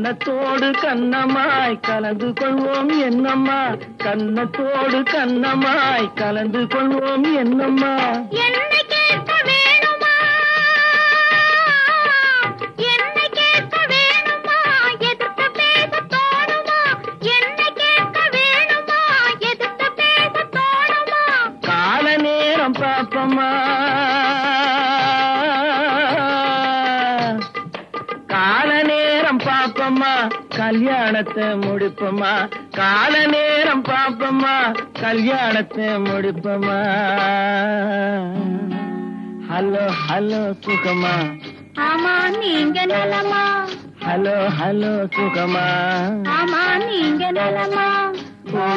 கன்னத்தோடு கன்னமாய் கலந்து கொள்வோம் என்னம்மா, கன்னத்தோடு கன்னமாய் கலந்து கொள்வோம் என்னம்மா. என்னை கேட்க வேணுமா, என்னை கேட்க வேணுமா, எதிர்த்து பேச தோணுமா, என்னை கேட்க வேணுமா, எதிர்த்து பேச தோணுமா. கால நேரம் பாப்பம்மா, கால நேரம் பாப்பம்மா, கல்யாணத்தை முடிப்பம்மா, கால நேரம் பாப்பம்மா, கல்யாணத்தை முடிப்பம்மா. ஹலோ ஹலோ சுகமா, ஆமா நீங்க நலமா, ஹலோ ஹலோ சுகமா, ஆமா நீங்க நலமா. ஓ